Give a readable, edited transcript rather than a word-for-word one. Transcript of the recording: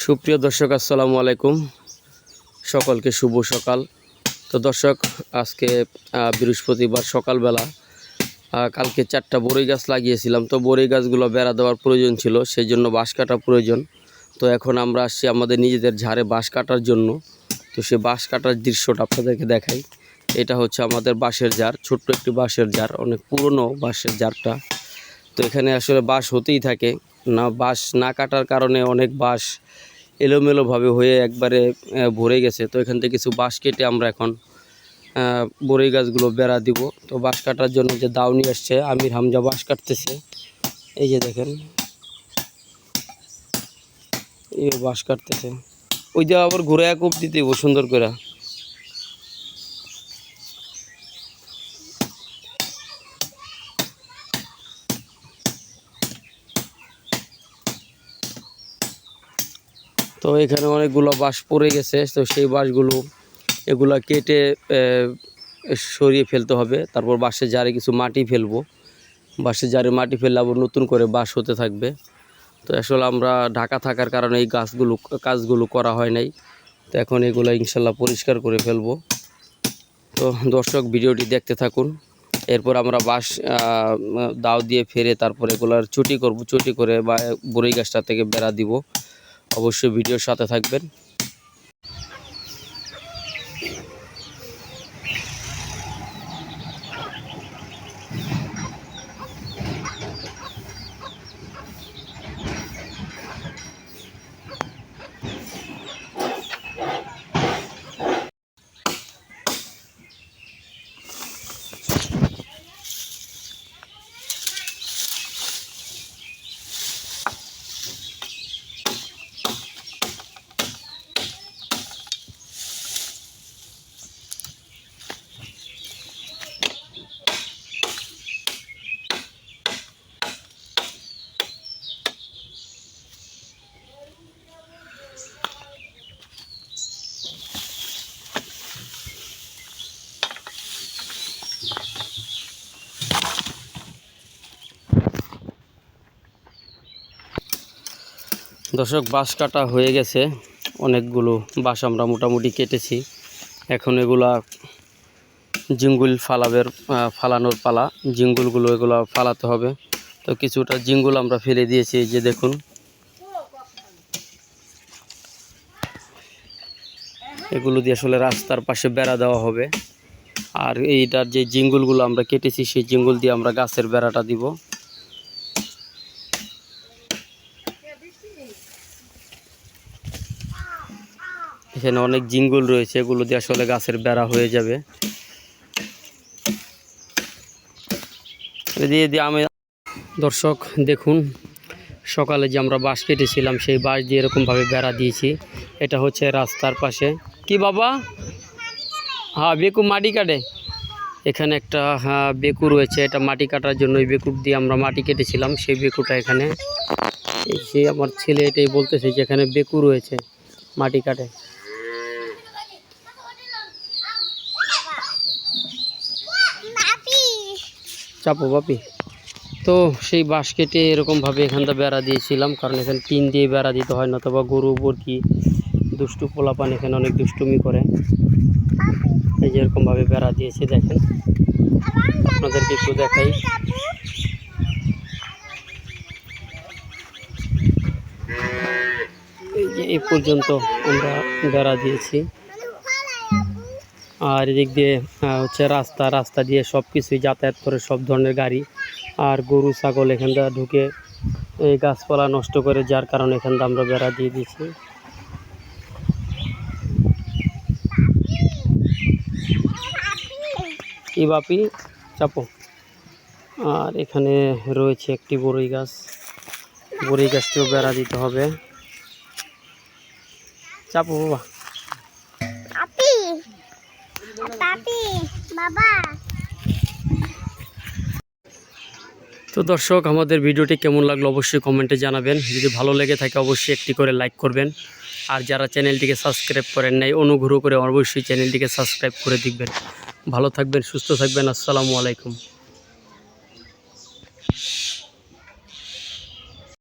সুপ্রিয় দর্শক আসসালামু আলাইকুম, সকলকে শুভ সকাল। তো দর্শক, আজকে বৃহস্পতিবার সকালবেলা কালকে 4টা বড়ই গাছ লাগিয়েছিলাম। তো বড়ই গাছগুলো বেড়া দেওয়ার প্রয়োজন ছিল, সেই জন্য বাঁশ কাটা প্রয়োজন। তো এখন আমরা আসছি আমাদের নিজেদের ঝাড়ে বাঁশ কাটার জন্য। তো সে বাঁশ কাটার দৃশ্যটা আপনাদেরকে দেখাই। এটা হচ্ছে আমাদের বাঁশের ঝাড়, ছোট্ট একটি বাঁশের ঝাড়, অনেক পুরনো বাঁশের ঝাড়টা। তো এখানে আসলে বাঁশ হতেই থাকে না, বাঁশ না কাটার কারণে অনেক বাঁশ এলোমেলোভাবে হয়ে একবারে ভরে গেছে। তো এখান থেকে কিছু বাঁশ কেটে আমরা এখন বড়ই গাছগুলো বেড়া দিব। তো বাঁশ কাটার জন্য যে দাও নিয়ে আসছে, আমির হামজা বাঁশ কাটতেছে। এই যে দেখেন, এই বাঁশ কাটতেছে। ওই যে আবার ঘুরে কোপ দিতে সুন্দর করে। তো এখানে অনেকগুলো বাঁশ পড়ে গেছে। তো সেই বাঁশগুলো এগুলা কেটে সরিয়ে ফেলতে হবে। তারপর বাঁশের জারে কিছু মাটি ফেলবো। বাঁশের জারে মাটি ফেললে আবার নতুন করে বাঁশ হতে থাকবে। তো আসলে আমরা ঢাকা থাকার কারণে এই কাজগুলো করা হয় নাই। তো এখন এগুলো ইনশাল্লাহ পরিষ্কার করে ফেলবো। তো দর্শক, ভিডিওটি দেখতে থাকুন। এরপর আমরা বাঁশ দাও দিয়ে ফেরে তারপর এগুলোর চুটি করব। চুটি করে বা বড়ই গাছটা থেকে বেড়া দিব। অবশ্যই ভিডিওর সাথে থাকবেন। দর্শক, বাঁশ কাটা হয়ে গেছে। অনেকগুলো বাঁশ আমরা মোটামুটি কেটেছি। এখন এগুলা জিঙ্গুল ফালানোর পালা। জিঙ্গুলগুলো এগুলো ফালাতে হবে। তো কিছুটা জিঙ্গুল আমরা ফেলে দিয়েছি, এই যে দেখুন। এগুলো দিয়ে আসলে রাস্তার পাশে বেড়া দেওয়া হবে। আর এইটার যে জিঙ্গুলগুলো আমরা কেটেছি, সেই জিঙ্গুল দিয়ে আমরা গাছের বেড়াটা দিব। এখানে অনেক জিঙ্গুল রয়েছে, এগুলো দিয়ে আসলে গাছের বেড়া হয়ে যাবে। আমি দর্শক দেখুন, সকালে যে আমরা বাঁশ কেটেছিলাম সেই বাঁশ দিয়ে এরকমভাবে বেড়া দিয়েছি। এটা হচ্ছে রাস্তার পাশে। কি বাবা? হ্যাঁ, বেকু মাটি কাটে। এখানে একটা বেকু রয়েছে, এটা মাটি কাটার জন্য ওই বেকুর দিয়ে আমরা মাটি কেটেছিলাম। সেই বেকুটা এখানে, সে আমার ছেলে এটাই বলতেছে যে এখানে বেকু রয়েছে, মাটি কাটে। চাপো বাপি। তো সেই বাঁশ কেটে এরকমভাবে এখানটা বেড়া দিয়েছিলাম, কারণ এখানে টিন দিয়ে বেড়া দিতে হয়, না তবে গরু বরকি দুষ্টু পোলাপান এখানে অনেক দুষ্টুমি করে। এই যে এরকমভাবে বেড়া দিয়েছি, দেখেন। আপনাদেরকে একটু দেখাই। এই যে এই পর্যন্ত আমরা বেড়া দিয়েছি। আর এদিক দিয়ে হচ্ছে রাস্তা দিয়ে সব কিছুই যাতায়াত করে, সব ধরনের গাড়ি। আর গরু ছাগল এখানটা ঢুকে এই গাছপালা নষ্ট করে, যার কারণে এখানটা আমরা বেড়া দিয়ে দিয়েছি। কি বাপি? চাপো। আর এখানে রয়েছে একটি বড়ই গাছ, বড়ই গাছটিও বেড়া দিতে হবে। চাপো বাবা। তো দর্শক, আমাদের ভিডিওটি কেমন লাগলো অবশ্যই কমেন্টে জানাবেন। যদি ভালো লেগে থাকে অবশ্যই একটি করে লাইক করবেন। আর যারা চ্যানেলটিকে সাবস্ক্রাইব করেন নাই, অনুগ্রহ করে অবশ্যই চ্যানেলটিকে সাবস্ক্রাইব করে দিবেন। ভালো থাকবেন, সুস্থ থাকবেন। আসসালামু আলাইকুম।